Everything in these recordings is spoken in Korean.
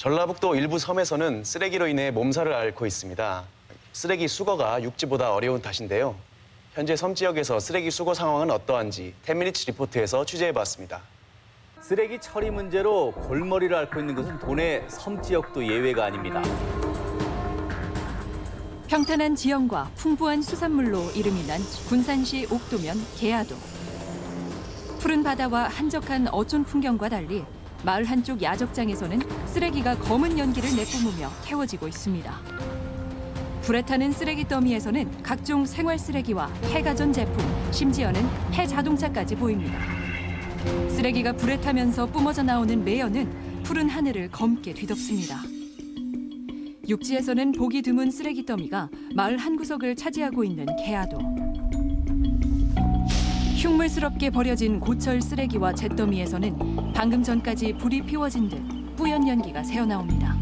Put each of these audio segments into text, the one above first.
전라북도 일부 섬에서는 쓰레기로 인해 몸살을 앓고 있습니다. 쓰레기 수거가 육지보다 어려운 탓인데요. 현재 섬 지역에서 쓰레기 수거 상황은 어떠한지 10미니츠 리포트에서 취재해봤습니다. 쓰레기 처리 문제로 골머리를 앓고 있는 것은 도내 섬 지역도 예외가 아닙니다. 평탄한 지형과 풍부한 수산물로 이름이 난 군산시 옥도면 계야도. 푸른 바다와 한적한 어촌 풍경과 달리 마을 한쪽 야적장에서는 쓰레기가 검은 연기를 내뿜으며 태워지고 있습니다. 불에 타는 쓰레기 더미에서는 각종 생활 쓰레기와 폐가전 제품, 심지어는 폐자동차까지 보입니다. 쓰레기가 불에 타면서 뿜어져 나오는 매연은 푸른 하늘을 검게 뒤덮습니다. 육지에서는 보기 드문 쓰레기 더미가 마을 한 구석을 차지하고 있는 계야도. 흉물스럽게 버려진 고철 쓰레기와 잿더미에서는 방금 전까지 불이 피워진 듯 뿌연 연기가 새어나옵니다.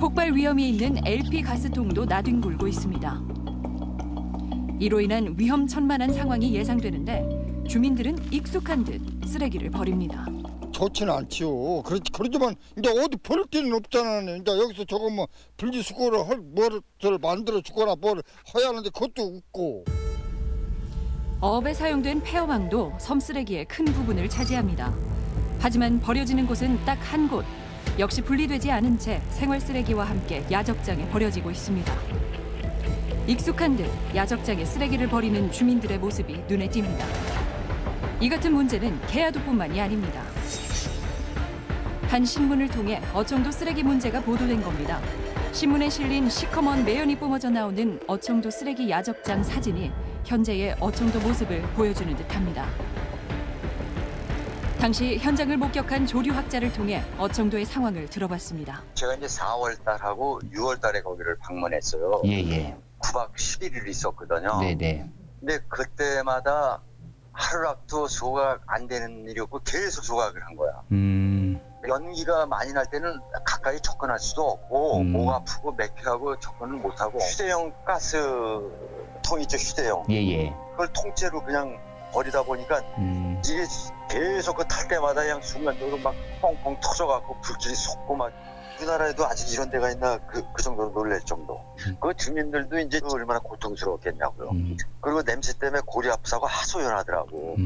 폭발 위험이 있는 LP 가스통도 나뒹굴고 있습니다. 이로 인한 위험천만한 상황이 예상되는데 주민들은 익숙한 듯 쓰레기를 버립니다. 좋지는 않지요. 그렇지만 이제 어디 버릴 데는 없잖아요. 이제 여기서 저거 뭐 분리수거를 뭐를 만들어 주거나 뭘 해야 하는데 그것도 없고. 어업에 사용된 폐어망도 섬 쓰레기의 큰 부분을 차지합니다. 하지만 버려지는 곳은 딱 한 곳. 역시 분리되지 않은 채 생활 쓰레기와 함께 야적장에 버려지고 있습니다. 익숙한 듯 야적장에 쓰레기를 버리는 주민들의 모습이 눈에 띕니다. 이 같은 문제는 계야도뿐만이 아닙니다. 한 신문을 통해 어청도 쓰레기 문제가 보도된 겁니다. 신문에 실린 시커먼 매연이 뿜어져 나오는 어청도 쓰레기 야적장 사진이 현재의 어청도 모습을 보여주는 듯합니다. 당시 현장을 목격한 조류학자를 통해 어청도의 상황을 들어봤습니다. 제가 이제 4월 달하고 6월 달에 거기를 방문했어요. 예. 9박 11일 있었거든요. 네네. 근데 그때마다 하루라도 소각 안 되는 일이 없고 계속 소각을 한 거야. 연기가 많이 날 때는 가까이 접근할 수도 없고 목 아프고 맥혀하고 접근을 못하고 휴대용 가스통 있죠, 휴대용. 예. 그걸 통째로 그냥 버리다 보니까 이게 계속 그 탈 때마다 그냥 순간적으로 막 펑펑 터져갖고 불길이 솟고 막 우리나라에도 아직 이런 데가 있나 그 정도로 놀랄 정도. 그 주민들도 이제 얼마나 고통스러웠겠냐고요. 그리고 냄새 때문에 고리 아프다고 하소연하더라고.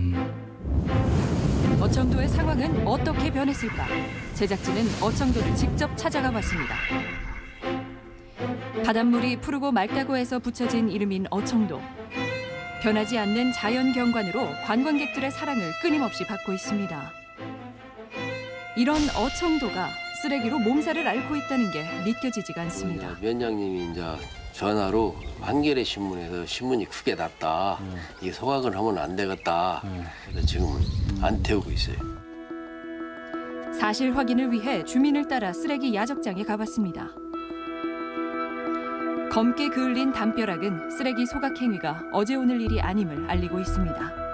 어청도의 상황은 어떻게 변했을까? 제작진은 어청도를 직접 찾아가 봤습니다. 바닷물이 푸르고 맑다고 해서 붙여진 이름인 어청도. 변하지 않는 자연 경관으로 관광객들의 사랑을 끊임없이 받고 있습니다. 이런 어청도가 쓰레기로 몸살을 앓고 있다는 게 믿겨지지가 않습니다. 위원장님이 이제 전화로 한겨레 신문에서 신문이 크게 났다. 이게 소각을 하면 안 되겠다. 그래서 지금은 안 태우고 있어요. 사실 확인을 위해 주민을 따라 쓰레기 야적장에 가봤습니다. 검게 그을린 담벼락은 쓰레기 소각 행위가 어제 오늘 일이 아님을 알리고 있습니다.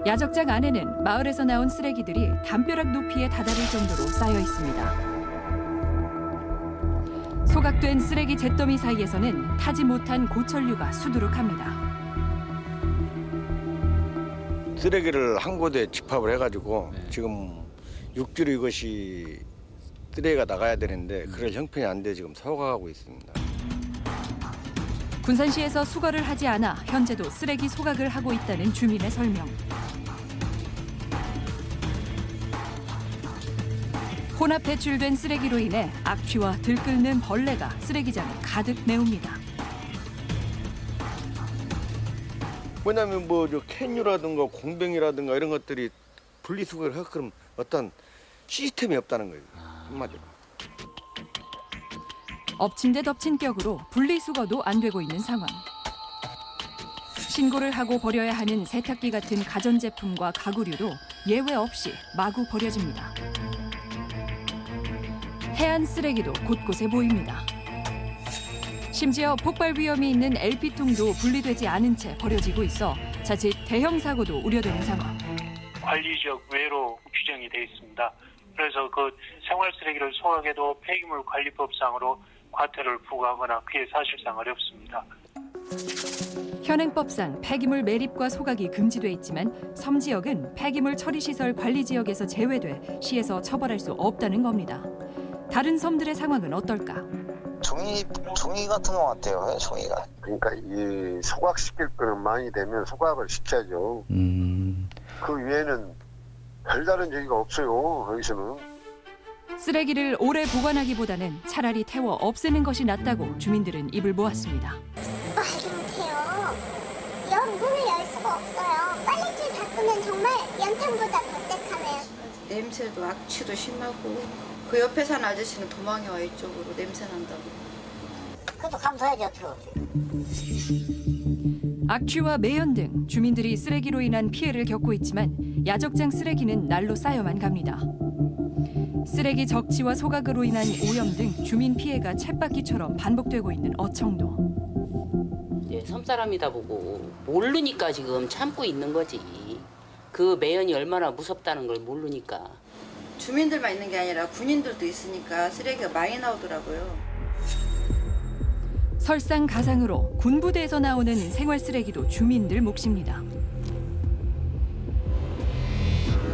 야적장 안에는 마을에서 나온 쓰레기들이 담벼락 높이에 다다를 정도로 쌓여 있습니다. 소각된 쓰레기 잿더미 사이에서는 타지 못한 고철류가 수두룩합니다. 쓰레기를 한 곳에 집합을 해가지고 지금 육지로 이것이 쓰레기가 나가야 되는데 그럴 형편이 안 돼 지금 소각하고 있습니다. 군산시에서 수거를 하지 않아 현재도 쓰레기 소각을 하고 있다는 주민의 설명. 혼합 배출된 쓰레기로 인해 악취와 들끓는 벌레가 쓰레기장을 가득 메웁니다. 뭐냐면 저 캔유라든가 공병이라든가 이런 것들이 분리수거를 하고 그럼 어떤 시스템이 없다는 거예요. 한마디로. 엎친 데 덮친 격으로 분리수거도 안 되고 있는 상황. 신고를 하고 버려야 하는 세탁기 같은 가전제품과 가구류도 예외 없이 마구 버려집니다. 해안 쓰레기도 곳곳에 보입니다. 심지어 폭발 위험이 있는 LP통도 분리되지 않은 채 버려지고 있어 자칫 대형 사고도 우려되는 상황. 관리지역 외로 규정이 돼 있습니다. 그래서 그 생활 쓰레기를 소각해도 폐기물 관리법상으로 과태료를 부과하거나 그게 사실상 어렵습니다. 현행법상 폐기물 매립과 소각이 금지돼 있지만 섬 지역은 폐기물 처리 시설 관리 지역에서 제외돼 시에서 처벌할 수 없다는 겁니다. 다른 섬들의 상황은 어떨까? 종이 같은 것 같아요. 종이가. 그러니까 이 소각시킬 거는 많이 되면 소각을 시켜야죠. 그 위에는 별다른 얘기가 없어요. 여기서는. 쓰레기를 오래 보관하기보다는 차라리 태워 없애는 것이 낫다고 주민들은 입을 모았습니다. 말도 못해요. 문을 열 수가 없어요. 빨래줄 닦으면 정말 연탄보다 더 새카네요. 냄새도 악취도 심하고 그 옆에 사는 아저씨는 도망이 와 이쪽으로 냄새 난다고. 그것도 감사하지 어떻게. 악취와 매연 등 주민들이 쓰레기로 인한 피해를 겪고 있지만 야적장 쓰레기는 날로 쌓여만 갑니다. 쓰레기 적치와 소각으로 인한 오염 등 주민 피해가 쳇바퀴처럼 반복되고 있는 어청도. 섬 사람이다 보고 모르니까 지금 참고 있는 거지. 그 매연이 얼마나 무섭다는 걸 모르니까. 주민들만 있는 게 아니라 군인들도 있으니까 쓰레기가 많이 나오더라고요. 설상가상으로 군부대에서 나오는 생활 쓰레기도 주민들 몫입니다.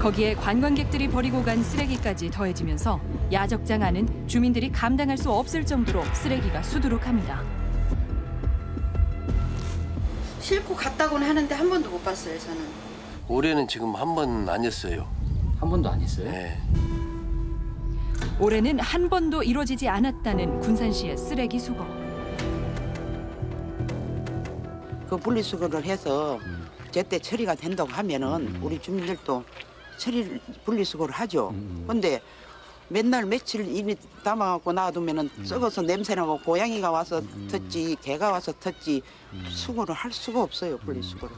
거기에 관광객들이 버리고 간 쓰레기까지 더해지면서 야적장 안은 주민들이 감당할 수 없을 정도로 쓰레기가 수두룩합니다. 싣고 갔다고는 하는데 한 번도 못 봤어요, 저는. 올해는 지금 한 번 아니었어요. 한 번도 안 했어요? 네. 올해는 한 번도 이루어지지 않았다는 군산시의 쓰레기 수거. 그 분리수거를 해서 제때 처리가 된다고 하면은 우리 주민들도 분리수거를 하죠. 근데 맨날 며칠 이미 담아갖고 놔두면은 썩어서 냄새나고 고양이가 와서 텄지 개가 와서 텄지 수거를 할 수가 없어요. 분리수거를.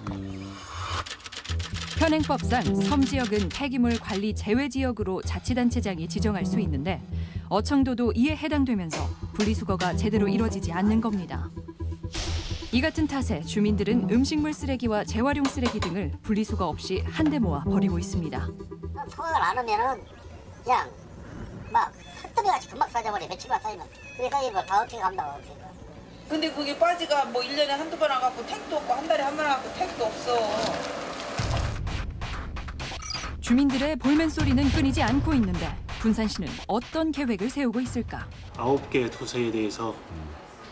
현행법상 섬 지역은 폐기물 관리 제외 지역으로 자치단체장이 지정할 수 있는데 어청도도 이에 해당되면서 분리수거가 제대로 이루어지지 않는 겁니다. 이 같은 탓에 주민들은 음식물 쓰레기와 재활용 쓰레기 등을 분리수거 없이 한데 모아 버리고 있습니다. 소각을 안 하면은 그냥 막 흙더미같이 금방 쌓여버려. 며칠만 쌓이면. 그래서 이거 다 어떻게 감당하고 있어요. 근데 그게 빠지가 뭐 1년에 한두 번 와갖고 택도 없고 한 달에 한 번 와갖고 택도 없어. 주민들의 볼멘 소리는 끊이지 않고 있는데 군산시는 어떤 계획을 세우고 있을까? 9개 도서에 대해서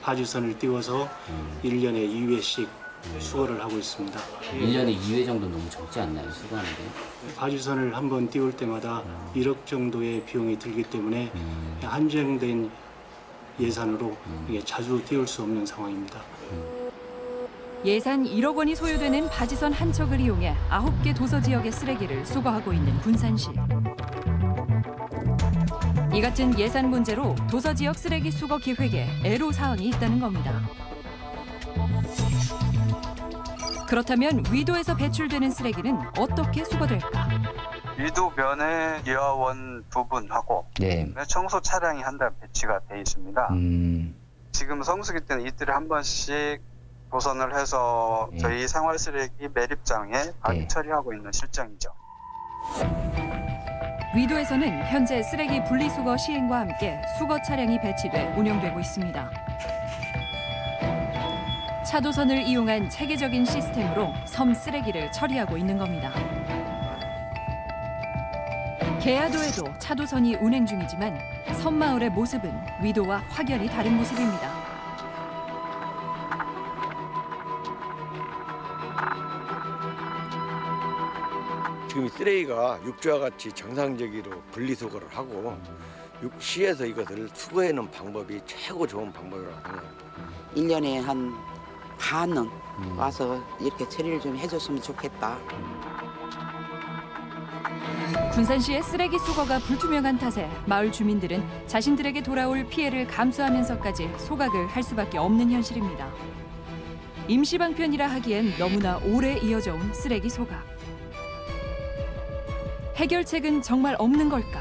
파주선을 띄워서 1년에 2회씩 수거를 하고 있습니다. 1년에 2회 정도 너무 적지 않나요? 수거하는데? 파주선을 한번 띄울 때마다 1억 정도의 비용이 들기 때문에 한정된 예산으로 이게 자주 띄울 수 없는 상황입니다. 예산 1억 원이 소요되는 바지선 한 척을 이용해 9개 도서 지역의 쓰레기를 수거하고 있는 군산시. 이 같은 예산 문제로 도서 지역 쓰레기 수거 계획에 애로사항이 있다는 겁니다. 그렇다면 위도에서 배출되는 쓰레기는 어떻게 수거될까? 위도면에 여원 부분하고 청소 차량이 한 달 배치가 돼 있습니다. 지금 성수기 때는 이틀에 한 번씩 도선을 해서 저희 생활 쓰레기 매립장에 파기 처리하고 있는 실정이죠. 위도에서는 현재 쓰레기 분리수거 시행과 함께 수거 차량이 배치돼 운영되고 있습니다. 차도선을 이용한 체계적인 시스템으로 섬 쓰레기를 처리하고 있는 겁니다. 계야도에도 차도선이 운행 중이지만 섬마을의 모습은 위도와 확연히 다른 모습입니다. 지금 이 쓰레기가 육지와 같이 정상적으로 분리수거를 하고 시에서 이것을 수거해놓은 방법이 최고 좋은 방법이라고 생각합니다. 1년에 한 반은 와서 이렇게 처리를 좀 해줬으면 좋겠다. 군산시의 쓰레기 수거가 불투명한 탓에 마을 주민들은 자신들에게 돌아올 피해를 감수하면서까지 소각을 할 수밖에 없는 현실입니다. 임시방편이라 하기엔 너무나 오래 이어져 온 쓰레기 소각. 해결책은 정말 없는 걸까?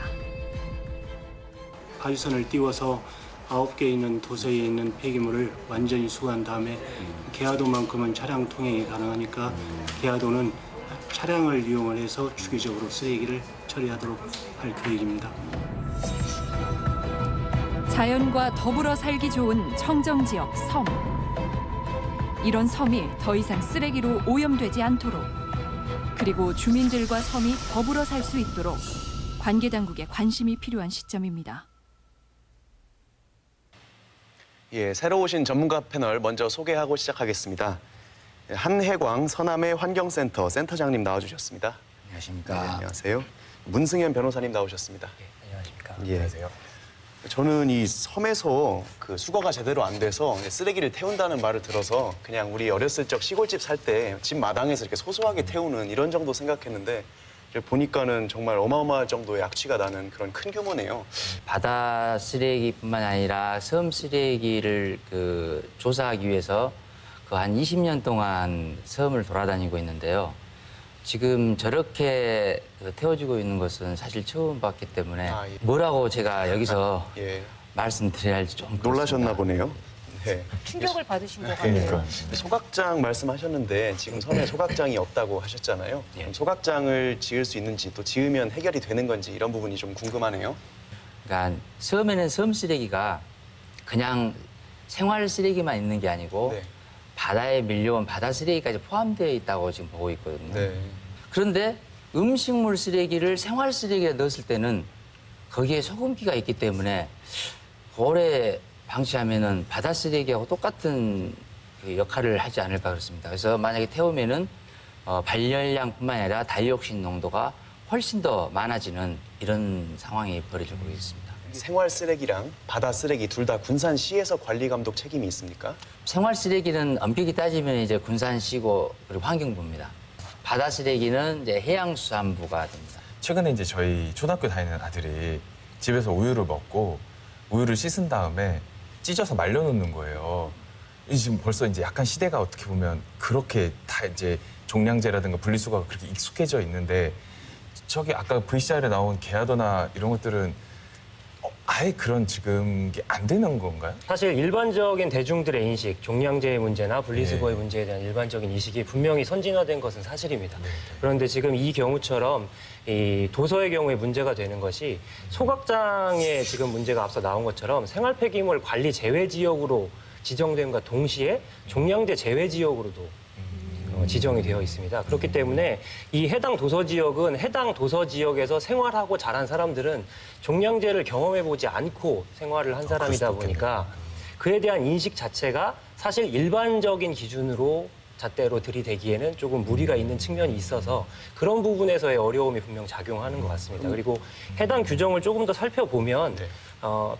파주선을 띄워서 9개 있는 도서에 있는 폐기물을 완전히 수거한 다음에 계야도만큼은 차량 통행이 가능하니까 계야도는 차량을 이용을 해서 주기적으로 쓰레기를 처리하도록 할 계획입니다. 자연과 더불어 살기 좋은 청정지역 섬. 이런 섬이 더 이상 쓰레기로 오염되지 않도록, 그리고 주민들과 섬이 더불어 살 수 있도록 관계 당국의 관심이 필요한 시점입니다. 예, 새로 오신 전문가 패널 먼저 소개하고 시작하겠습니다. 한해광 서남의 환경센터 센터장님 나와주셨습니다. 안녕하십니까. 네, 안녕하세요. 문승현 변호사님 나오셨습니다. 안녕하십니까. 예. 안녕하세요. 저는 이 섬에서 그 수거가 제대로 안 돼서 쓰레기를 태운다는 말을 들어서 그냥 우리 어렸을 적 시골집 살 때 집 마당에서 이렇게 소소하게 태우는 이런 정도 생각했는데 보니까는 정말 어마어마할 정도의 악취가 나는 그런 큰 규모네요. 바다 쓰레기뿐만 아니라 섬 쓰레기를 조사하기 위해서 한 20년 동안 섬을 돌아다니고 있는데요. 지금 저렇게 태워지고 있는 것은 사실 처음 봤기 때문에 뭐라고 제가 여기서 말씀드려야 할지 좀 놀라셨나 보네요. 네. 충격을 받으신 것 같아요. 소각장 말씀하셨는데 지금 섬에 소각장이 없다고 하셨잖아요. 그럼 소각장을 지을 수 있는지 또 지으면 해결이 되는 건지 이런 부분이 좀 궁금하네요. 그러니까 섬에는 섬 쓰레기가 그냥 생활 쓰레기만 있는 게 아니고 바다에 밀려온 바다 쓰레기까지 포함되어 있다고 지금 보고 있거든요. 그런데 음식물 쓰레기를 생활 쓰레기에 넣었을 때는 거기에 소금기가 있기 때문에 오래 방치하면은 바다 쓰레기하고 똑같은 역할을 하지 않을까 그렇습니다. 그래서 만약에 태우면은 발열량뿐만 아니라 다이옥신 농도가 훨씬 더 많아지는 이런 상황이 벌어지고 있습니다. 생활 쓰레기랑 바다 쓰레기 둘 다 군산시에서 관리 감독 책임이 있습니까? 생활 쓰레기는 엄격히 따지면 이제 군산시고 그리고 환경부입니다. 바다 쓰레기는 이제 해양수산부가 됩니다. 최근에 이제 저희 초등학교 다니는 아들이 집에서 우유를 먹고 우유를 씻은 다음에 찢어서 말려놓는 거예요. 지금 벌써 이제 약간 시대가 어떻게 보면 그렇게 다 이제 종량제라든가 분리수거가 그렇게 익숙해져 있는데 저기 아까 VCR에 나온 게하더나 이런 것들은 아예 그런 지금 게 안 되는 건가요? 사실 일반적인 대중들의 인식, 종량제의 문제나 분리수거의 문제에 대한 일반적인 인식이 분명히 선진화된 것은 사실입니다. 그런데 지금 이 경우처럼 이 도서의 경우에 문제가 되는 것이 소각장에 지금 문제가 앞서 나온 것처럼 생활 폐기물 관리 제외 지역으로 지정됨과 동시에 종량제 제외 지역으로도 지정이 되어 있습니다. 그렇기 때문에 이 해당 도서 지역은 해당 도서 지역에서 생활하고 자란 사람들은 종량제를 경험해보지 않고 생활을 한 사람이다 보니까 그에 대한 인식 자체가 사실 일반적인 기준으로 잣대로 들이대기에는 조금 무리가 있는 측면이 있어서 그런 부분에서의 어려움이 분명 작용하는 것 같습니다. 그리고 해당 규정을 조금 더 살펴보면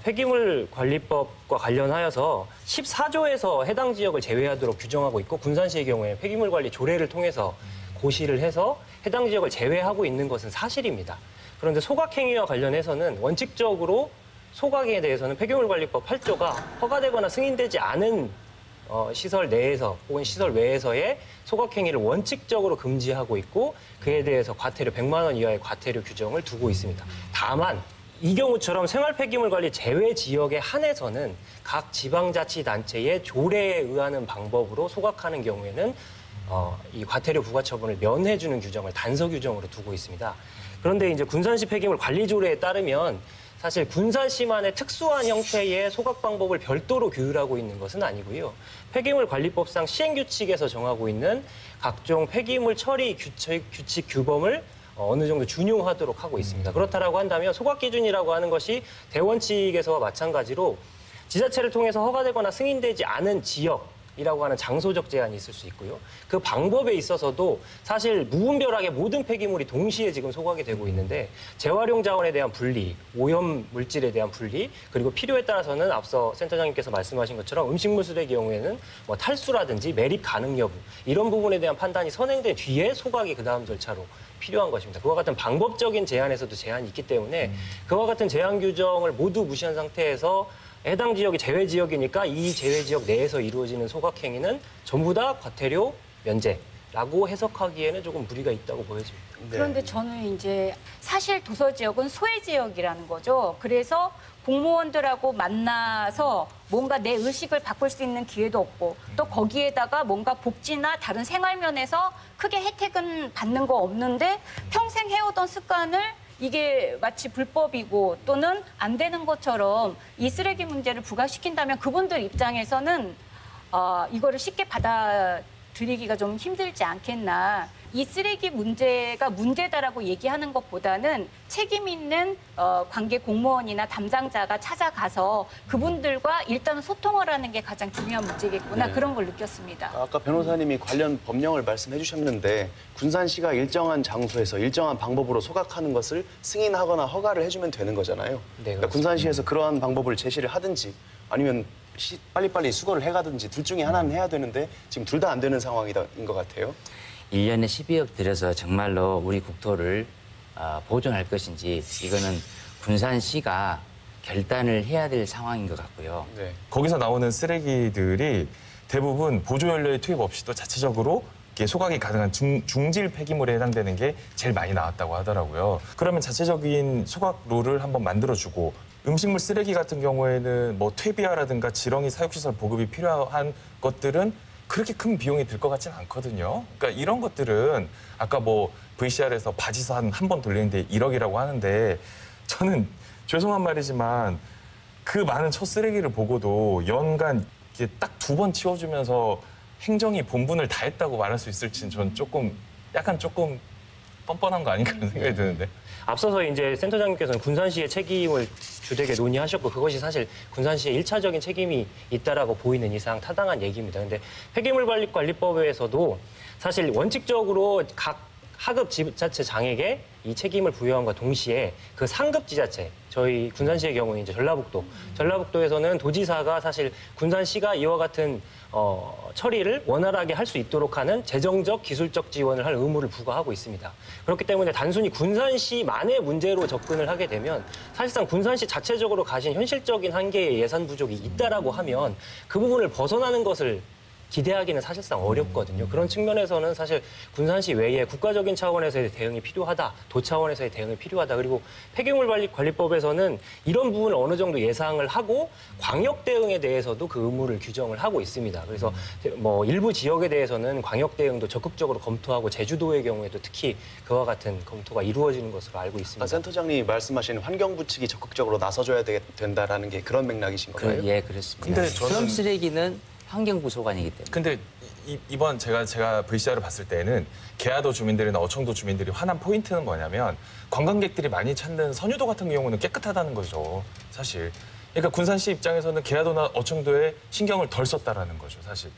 폐기물 관리법과 관련하여서 14조에서 해당 지역을 제외하도록 규정하고 있고 군산시의 경우에 폐기물 관리 조례를 통해서 고시를 해서 해당 지역을 제외하고 있는 것은 사실입니다. 그런데 소각행위와 관련해서는 원칙적으로 소각에 대해서는 폐기물관리법 8조가 허가되거나 승인되지 않은 시설 내에서 혹은 시설 외에서의 소각행위를 원칙적으로 금지하고 있고 그에 대해서 과태료 100만 원 이하의 과태료 규정을 두고 있습니다. 다만 이 경우처럼 생활폐기물관리 제외 지역에 한해서는 각 지방자치단체의 조례에 의하는 방법으로 소각하는 경우에는 이 과태료 부과 처분을 면해주는 규정을 단서 규정으로 두고 있습니다. 그런데 이제 군산시 폐기물 관리 조례에 따르면 사실 군산시만의 특수한 형태의 소각 방법을 별도로 규율하고 있는 것은 아니고요. 폐기물관리법상 시행규칙에서 정하고 있는 각종 폐기물 처리 규칙 규범을 어느 정도 준용하도록 하고 있습니다. 그렇다라고 한다면 소각 기준이라고 하는 것이 대원칙에서와 마찬가지로 지자체를 통해서 허가되거나 승인되지 않은 지역이라고 하는 장소적 제한이 있을 수 있고요. 그 방법에 있어서도 사실 무분별하게 모든 폐기물이 동시에 지금 소각이 되고 있는데 재활용 자원에 대한 분리, 오염 물질에 대한 분리, 그리고 필요에 따라서는 앞서 센터장님께서 말씀하신 것처럼 음식물 쓰레기 경우에는 뭐 탈수라든지 매립 가능 여부 이런 부분에 대한 판단이 선행된 뒤에 소각이 그 다음 절차로 필요한 것입니다. 그와 같은 방법적인 제한에서도 제한이 있기 때문에 그와 같은 제한 규정을 모두 무시한 상태에서 해당 지역이 제외 지역이니까 이 제외 지역 내에서 이루어지는 소각 행위는 전부 다 과태료 면제라고 해석하기에는 조금 무리가 있다고 보여집니다. 그런데 저는 이제 사실 도서 지역은 소외 지역이라는 거죠. 그래서 공무원들하고 만나서 뭔가 내 의식을 바꿀 수 있는 기회도 없고 또 거기에다가 뭔가 복지나 다른 생활 면에서 크게 혜택은 받는 거 없는데 평생 해오던 습관을 이게 마치 불법이고 또는 안 되는 것처럼 이 쓰레기 문제를 부각시킨다면 그분들 입장에서는 이거를 쉽게 받아들이기가 좀 힘들지 않겠나. 이 쓰레기 문제가 문제다라고 얘기하는 것보다는 책임 있는 관계 공무원이나 담당자가 찾아가서 그분들과 일단 소통을 하는 게 가장 중요한 문제겠구나. 네. 그런 걸 느꼈습니다. 아까 변호사님이 관련 법령을 말씀해 주셨는데 군산시가 일정한 장소에서 일정한 방법으로 소각하는 것을 승인하거나 허가를 해주면 되는 거잖아요. 네, 그러니까 군산시에서 그러한 방법을 제시를 하든지 아니면 빨리빨리 수거를 해가든지 둘 중에 하나는 해야 되는데 지금 둘 다 안 되는 상황인 것 같아요. 1년에 12억 들여서 정말로 우리 국토를 보존할 것인지 이거는 군산시가 결단을 해야 될 상황인 것 같고요. 네. 거기서 나오는 쓰레기들이 대부분 보조 연료의 투입 없이도 자체적으로 소각이 가능한 중질 폐기물에 해당되는 게 제일 많이 나왔다고 하더라고요. 그러면 자체적인 소각 룰을 한번 만들어주고 음식물 쓰레기 같은 경우에는 뭐 퇴비화라든가 지렁이 사육시설 보급이 필요한 것들은 그렇게 큰 비용이 들 것 같지는 않거든요. 그러니까 이런 것들은 아까 뭐 VCR에서 바지서 한 번 돌리는데 1억이라고 하는데 저는 죄송한 말이지만 그 많은 첫 쓰레기를 보고도 연간 딱 2번 치워주면서 행정이 본분을 다 했다고 말할 수 있을지는 저는 약간 조금 뻔뻔한 거 아닌가 그런 생각이 드는데. 앞서서 이제 센터장님께서는 군산시의 책임을 주되게 논의하셨고 그것이 사실 군산시의 1차적인 책임이 있다라고 보이는 이상 타당한 얘기입니다. 근데 폐기물관리법에서도 사실 원칙적으로 각 하급 지자체장에게 이 책임을 부여함과 동시에 그 상급 지자체, 저희 군산시의 경우는 이제 전라북도에서는 도지사가 사실 군산시가 이와 같은 처리를 원활하게 할 수 있도록 하는 재정적, 기술적 지원을 할 의무를 부과하고 있습니다. 그렇기 때문에 단순히 군산시만의 문제로 접근을 하게 되면 사실상 군산시 자체적으로 가진 현실적인 한계의 예산 부족이 있다라고 하면 그 부분을 벗어나는 것을 기대하기는 사실상 어렵거든요. 그런 측면에서는 사실 군산시 외에 국가적인 차원에서의 대응이 필요하다, 도 차원에서의 대응이 필요하다. 그리고 폐기물관리법에서는 이런 부분을 어느 정도 예상을 하고 광역 대응에 대해서도 그 의무를 규정을 하고 있습니다. 그래서 뭐 일부 지역에 대해서는 광역 대응도 적극적으로 검토하고 제주도의 경우에도 특히 그와 같은 검토가 이루어지는 것으로 알고 있습니다. 센터장님이 말씀하신 환경부 측이 적극적으로 나서줘야 된다라는 게 그런 맥락이신 건가요? 예, 그렇습니다. 근데 저는 그럼 쓰레기는 환경부 소관이기 때문에. 근데 이번 제가 VCR을 봤을 때는 계야도 주민들이나 어청도 주민들이 화난 포인트는 뭐냐면 관광객들이 많이 찾는 선유도 같은 경우는 깨끗하다는 거죠, 사실. 그러니까 군산시 입장에서는 계야도나 어청도에 신경을 덜 썼다라는 거죠, 사실.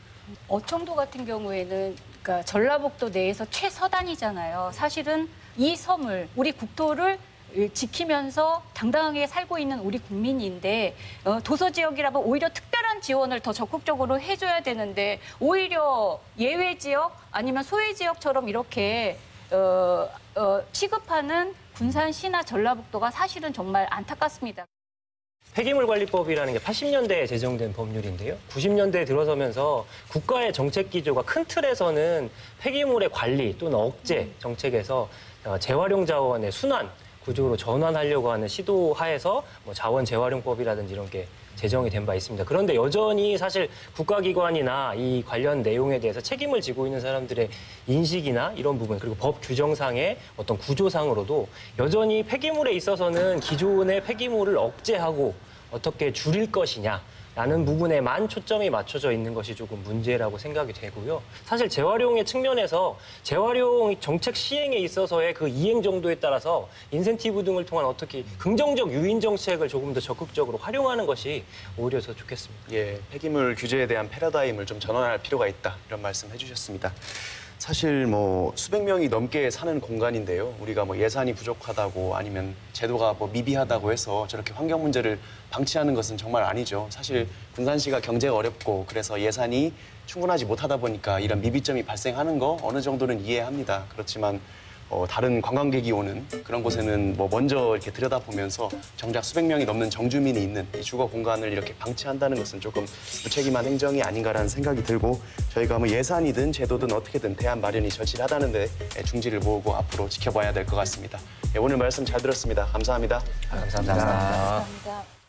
어청도 같은 경우에는 그러니까 전라북도 내에서 최서단이잖아요. 사실은 이 섬을, 우리 국토를 지키면서 당당하게 살고 있는 우리 국민인데 도서지역이라면 오히려 특별한 지원을 더 적극적으로 해줘야 되는데 오히려 예외지역 아니면 소외지역처럼 이렇게 취급하는 군산시나 전라북도가 사실은 정말 안타깝습니다. 폐기물관리법이라는 게 80년대에 제정된 법률인데요. 90년대에 들어서면서 국가의 정책 기조가 큰 틀에서는 폐기물의 관리 또는 억제 정책에서 재활용 자원의 순환 구조로 전환하려고 하는 시도 하에서 뭐 자원 재활용법이라든지 이런 게 제정이 된 바 있습니다. 그런데 여전히 사실 국가기관이나 이 관련 내용에 대해서 책임을 지고 있는 사람들의 인식이나 이런 부분 그리고 법 규정상의 어떤 구조상으로도 여전히 폐기물에 있어서는 기존의 폐기물을 억제하고 어떻게 줄일 것이냐 라는 부분에만 초점이 맞춰져 있는 것이 조금 문제라고 생각이 되고요. 사실 재활용의 측면에서 재활용 정책 시행에 있어서의 그 이행 정도에 따라서 인센티브 등을 통한 어떻게 긍정적 유인 정책을 조금 더 적극적으로 활용하는 것이 오히려 더 좋겠습니다. 예, 폐기물 규제에 대한 패러다임을 좀 전환할 필요가 있다 이런 말씀 해주셨습니다. 사실 뭐 수백 명이 넘게 사는 공간인데요. 우리가 뭐 예산이 부족하다고 아니면 제도가 뭐 미비하다고 해서 저렇게 환경 문제를 방치하는 것은 정말 아니죠. 사실 군산시가 경제가 어렵고 그래서 예산이 충분하지 못하다 보니까 이런 미비점이 발생하는 거 어느 정도는 이해합니다. 그렇지만 다른 관광객이 오는 그런 곳에는 뭐 먼저 이렇게 들여다보면서 정작 수백 명이 넘는 정주민이 있는 이 주거 공간을 이렇게 방치한다는 것은 조금 무책임한 행정이 아닌가라는 생각이 들고 저희가 뭐 예산이든 제도든 어떻게든 대안 마련이 절실하다는 데 중지를 모으고 앞으로 지켜봐야 될 것 같습니다. 예, 오늘 말씀 잘 들었습니다. 감사합니다. 감사합니다. 감사합니다.